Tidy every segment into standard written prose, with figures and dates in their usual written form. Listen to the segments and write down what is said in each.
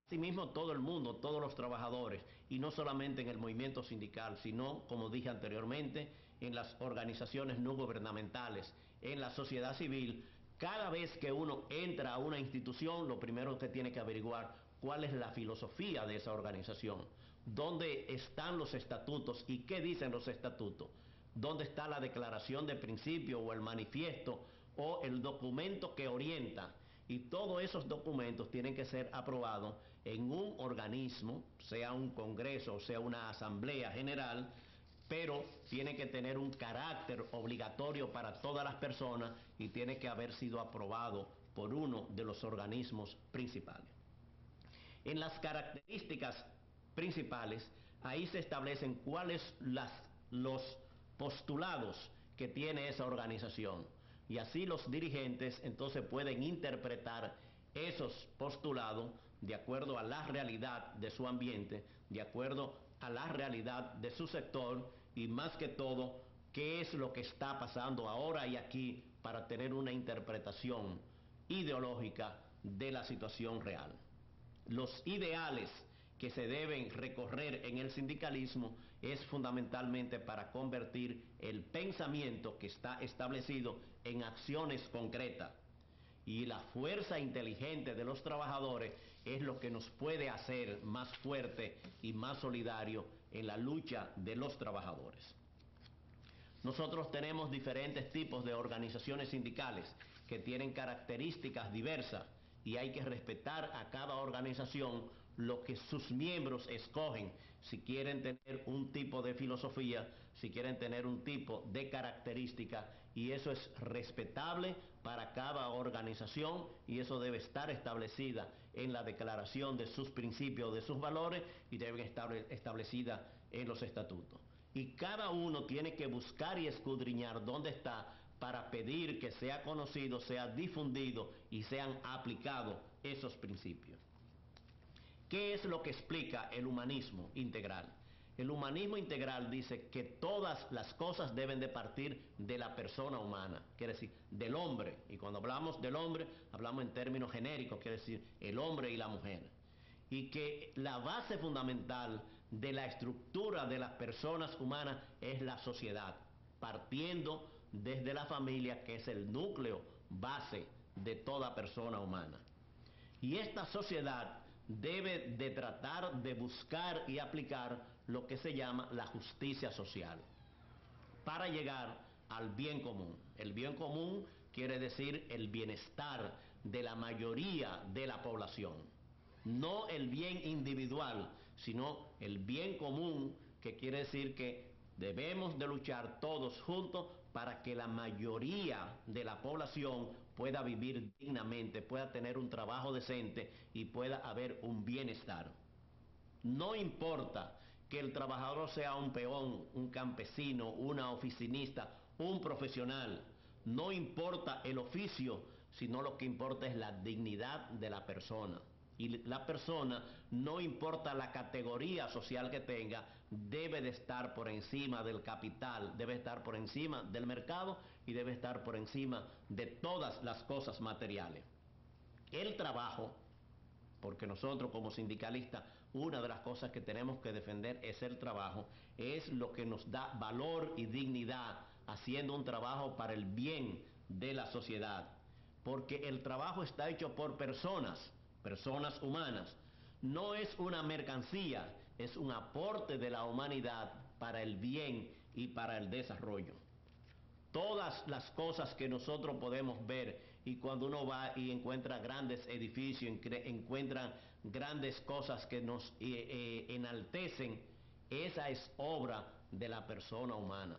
Asimismo, todo el mundo, todos los trabajadores, y no solamente en el movimiento sindical, sino, como dije anteriormente, en las organizaciones no gubernamentales, en la sociedad civil, cada vez que uno entra a una institución, lo primero que tiene que averiguar cuál es la filosofía de esa organización, dónde están los estatutos y qué dicen los estatutos, dónde está la declaración de principio o el manifiesto o el documento que orienta. Y todos esos documentos tienen que ser aprobados en un organismo, sea un congreso o sea una asamblea general, pero tiene que tener un carácter obligatorio para todas las personas y tiene que haber sido aprobado por uno de los organismos principales. En las características principales, ahí se establecen cuáles los postulados que tiene esa organización. Y así los dirigentes entonces pueden interpretar esos postulados de acuerdo a la realidad de su ambiente, de acuerdo a la realidad de su sector y más que todo, qué es lo que está pasando ahora y aquí para tener una interpretación ideológica de la situación real. Los ideales que se deben recorrer en el sindicalismo es fundamentalmente para convertir el pensamiento que está establecido en acciones concretas. Y la fuerza inteligente de los trabajadores es lo que nos puede hacer más fuerte y más solidario en la lucha de los trabajadores. Nosotros tenemos diferentes tipos de organizaciones sindicales que tienen características diversas y hay que respetar a cada organización lo que sus miembros escogen, si quieren tener un tipo de filosofía, si quieren tener un tipo de característica, y eso es respetable para cada organización y eso debe estar establecida en la declaración de sus principios, de sus valores, y debe estar establecida en los estatutos. Y cada uno tiene que buscar y escudriñar dónde está para pedir que sea conocido, sea difundido y sean aplicados esos principios. ¿Qué es lo que explica el humanismo integral? El humanismo integral dice que todas las cosas deben de partir de la persona humana, quiere decir, del hombre. Y cuando hablamos del hombre, hablamos en términos genéricos, quiere decir, el hombre y la mujer. Y que la base fundamental de la estructura de las personas humanas es la sociedad, partiendo desde la familia, que es el núcleo base de toda persona humana. Y esta sociedad debe de tratar de buscar y aplicar lo que se llama la justicia social para llegar al bien común. El bien común quiere decir el bienestar de la mayoría de la población. No el bien individual, sino el bien común, que quiere decir que debemos de luchar todos juntos para que la mayoría de la población pueda vivir dignamente, pueda tener un trabajo decente y pueda haber un bienestar. No importa que el trabajador sea un peón, un campesino, una oficinista, un profesional. No importa el oficio, sino lo que importa es la dignidad de la persona. Y la persona, no importa la categoría social que tenga, debe de estar por encima del capital, debe estar por encima del mercado y debe estar por encima de todas las cosas materiales. El trabajo, porque nosotros como sindicalistas, una de las cosas que tenemos que defender es el trabajo, es lo que nos da valor y dignidad, haciendo un trabajo para el bien de la sociedad. Porque el trabajo está hecho por personas humanas. No es una mercancía, es un aporte de la humanidad para el bien y para el desarrollo. Todas las cosas que nosotros podemos ver, y cuando uno va y encuentra grandes edificios, encuentra grandes cosas que nos enaltecen, esa es obra de la persona humana.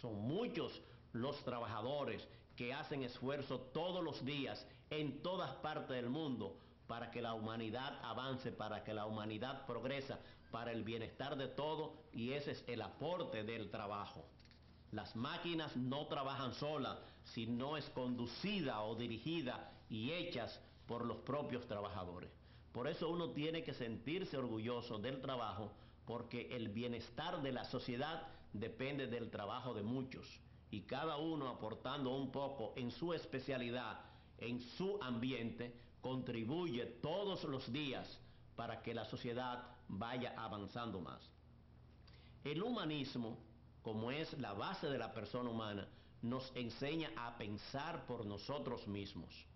Son muchos los trabajadores que hacen esfuerzo todos los días en todas partes del mundo para que la humanidad avance, para que la humanidad progresa, para el bienestar de todos, y ese es el aporte del trabajo. Las máquinas no trabajan solas, sino es conducida o dirigida y hechas por los propios trabajadores. Por eso uno tiene que sentirse orgulloso del trabajo, porque el bienestar de la sociedad depende del trabajo de muchos. Y cada uno aportando un poco en su especialidad, en su ambiente, contribuye todos los días para que la sociedad vaya avanzando más. El humanismo, como es la base de la persona humana, nos enseña a pensar por nosotros mismos,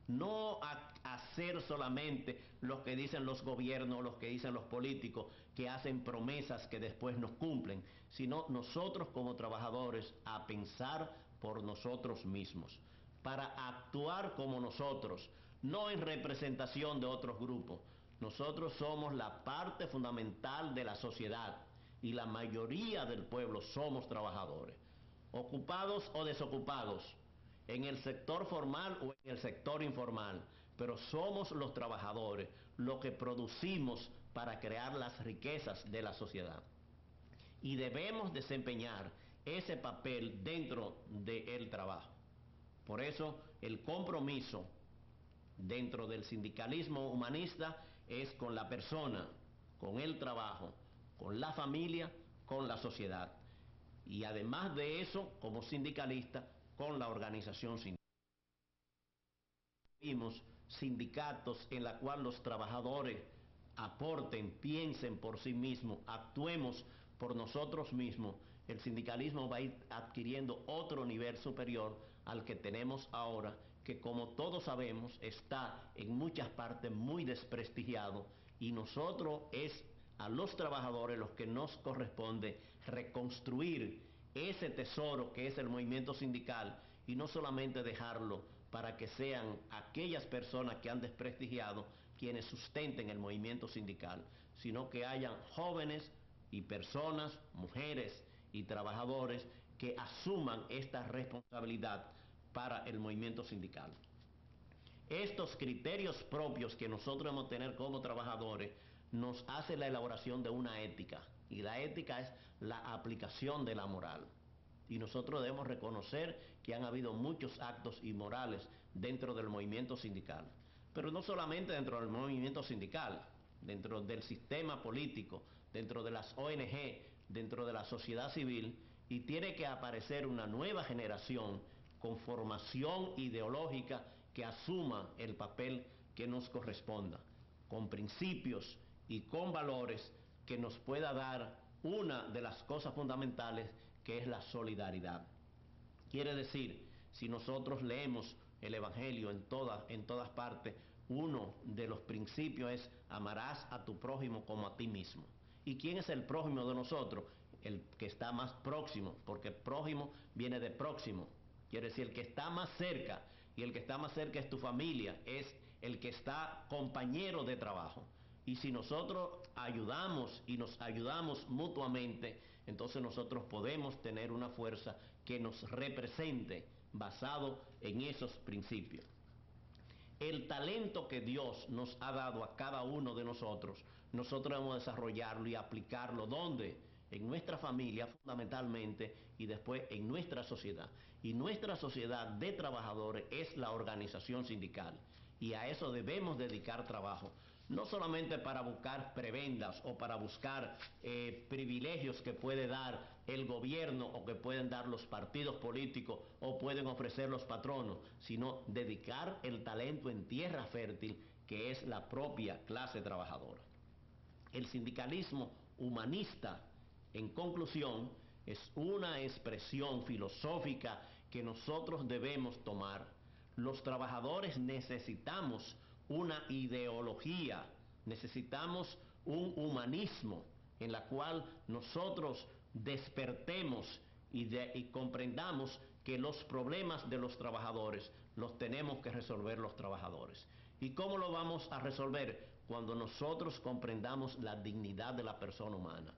no a hacer solamente lo que dicen los gobiernos, lo que dicen los políticos, que hacen promesas que después no cumplen, sino nosotros como trabajadores a pensar por nosotros mismos, para actuar como nosotros, no en representación de otros grupos. Nosotros somos la parte fundamental de la sociedad y la mayoría del pueblo somos trabajadores, ocupados o desocupados, en el sector formal o en el sector informal, pero somos los trabajadores lo que producimos para crear las riquezas de la sociedad. Y debemos desempeñar ese papel dentro del trabajo. Por eso el compromiso dentro del sindicalismo humanista es con la persona, con el trabajo, con la familia, con la sociedad. Y además de eso, como sindicalista, con la organización sindical. Vimos sindicatos en la cual los trabajadores aporten, piensen por sí mismos, actuemos por nosotros mismos. El sindicalismo va a ir adquiriendo otro nivel superior al que tenemos ahora, que como todos sabemos está en muchas partes muy desprestigiado, y nosotros es a los trabajadores los que nos corresponde reconstruir ese tesoro que es el movimiento sindical, y no solamente dejarlo para que sean aquellas personas que han desprestigiado quienes sustenten el movimiento sindical, sino que hayan jóvenes y personas, mujeres y trabajadores que asuman esta responsabilidad para el movimiento sindical. Estos criterios propios que nosotros debemos tener como trabajadores nos hace la elaboración de una ética, y la ética es la aplicación de la moral. Y nosotros debemos reconocer que han habido muchos actos inmorales dentro del movimiento sindical, pero no solamente dentro del movimiento sindical, dentro del sistema político, dentro de las ONG, dentro de la sociedad civil, y tiene que aparecer una nueva generación con formación ideológica que asuma el papel que nos corresponda, con principios y con valores que nos pueda dar una de las cosas fundamentales, que es la solidaridad. Quiere decir, si nosotros leemos el Evangelio en todas partes, uno de los principios es: amarás a tu prójimo como a ti mismo. ¿Y quién es el prójimo de nosotros? El que está más próximo, porque prójimo viene de próximo. Quiere decir, el que está más cerca, y el que está más cerca es tu familia, es el que está compañero de trabajo. Y si nosotros ayudamos y nos ayudamos mutuamente, entonces nosotros podemos tener una fuerza que nos represente basado en esos principios. El talento que Dios nos ha dado a cada uno de nosotros debemos desarrollarlo y aplicarlo. ¿Dónde? En nuestra familia fundamentalmente, y después en nuestra sociedad. Y nuestra sociedad de trabajadores es la organización sindical, y a eso debemos dedicar trabajo, no solamente para buscar prebendas o para buscar privilegios que puede dar el gobierno o que pueden dar los partidos políticos o pueden ofrecer los patronos, sino dedicar el talento en tierra fértil, que es la propia clase trabajadora. El sindicalismo humanista, en conclusión, es una expresión filosófica que nosotros debemos tomar. Los trabajadores necesitamos una ideología, necesitamos un humanismo en la cual nosotros despertemos y comprendamos que los problemas de los trabajadores los tenemos que resolver los trabajadores. ¿Y cómo lo vamos a resolver? Cuando nosotros comprendamos la dignidad de la persona humana.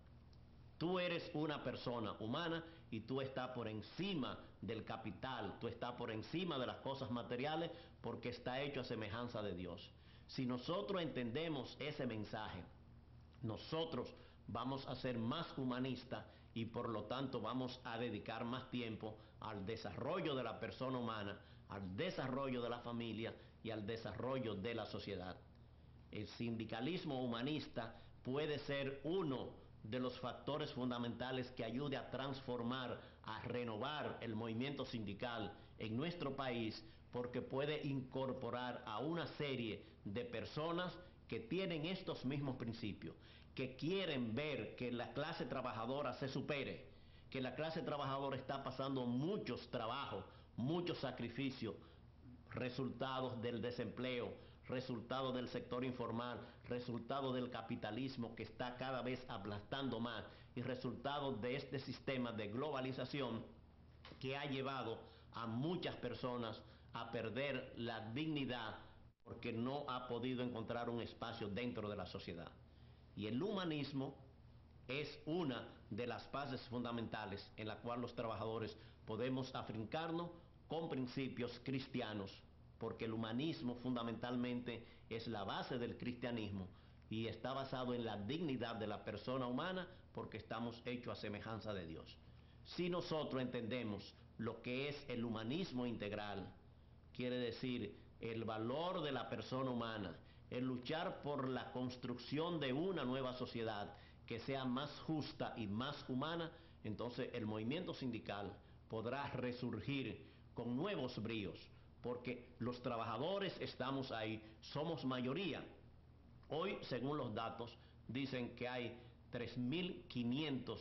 Tú eres una persona humana y tú estás por encima del capital, tú estás por encima de las cosas materiales, porque está hecho a semejanza de Dios. Si nosotros entendemos ese mensaje, nosotros vamos a ser más humanistas y por lo tanto vamos a dedicar más tiempo al desarrollo de la persona humana, al desarrollo de la familia y al desarrollo de la sociedad. El sindicalismo humanista puede ser uno de los factores fundamentales que ayude a transformar, a renovar el movimiento sindical en nuestro país, porque puede incorporar a una serie de personas que tienen estos mismos principios, que quieren ver que la clase trabajadora se supere, que la clase trabajadora está pasando muchos trabajos, muchos sacrificios, resultados del desempleo, resultados del sector informal, resultados del capitalismo que está cada vez aplastando más y resultados de este sistema de globalización que ha llevado a muchas personas a perder la dignidad porque no ha podido encontrar un espacio dentro de la sociedad. Y el humanismo es una de las bases fundamentales en la cual los trabajadores podemos afincarnos con principios cristianos, porque el humanismo fundamentalmente es la base del cristianismo y está basado en la dignidad de la persona humana porque estamos hechos a semejanza de Dios. Si nosotros entendemos lo que es el humanismo integral, quiere decir el valor de la persona humana, el luchar por la construcción de una nueva sociedad que sea más justa y más humana, entonces el movimiento sindical podrá resurgir con nuevos bríos, porque los trabajadores estamos ahí, somos mayoría. Hoy, según los datos, dicen que hay 3.500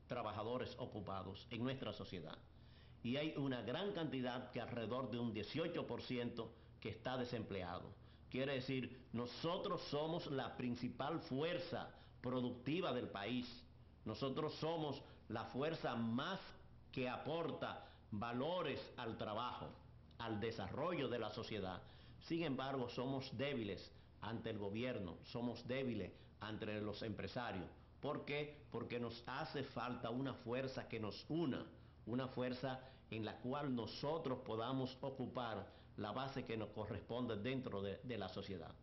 trabajadores ocupados en nuestra sociedad. Y hay una gran cantidad, que alrededor de un 18%, que está desempleado. Quiere decir, nosotros somos la principal fuerza productiva del país. Nosotros somos la fuerza más que aporta valores al trabajo, al desarrollo de la sociedad. Sin embargo, somos débiles ante el gobierno, somos débiles ante los empresarios. ¿Por qué? Porque nos hace falta una fuerza que nos una, una fuerza en la cual nosotros podamos ocupar la base que nos corresponde dentro de la sociedad.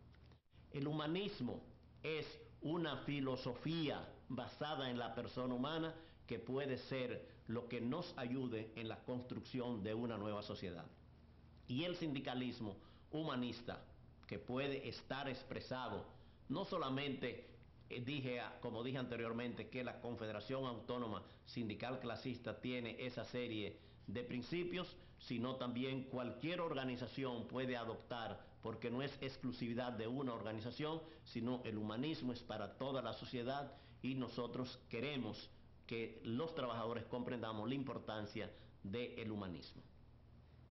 El humanismo es una filosofía basada en la persona humana que puede ser lo que nos ayude en la construcción de una nueva sociedad. Y el sindicalismo humanista, que puede estar expresado no solamente, como dije anteriormente, que la Confederación Autónoma Sindical Clasista tiene esa serie de principios, sino también cualquier organización puede adoptar, porque no es exclusividad de una organización, sino el humanismo es para toda la sociedad y nosotros queremos que los trabajadores comprendamos la importancia del humanismo.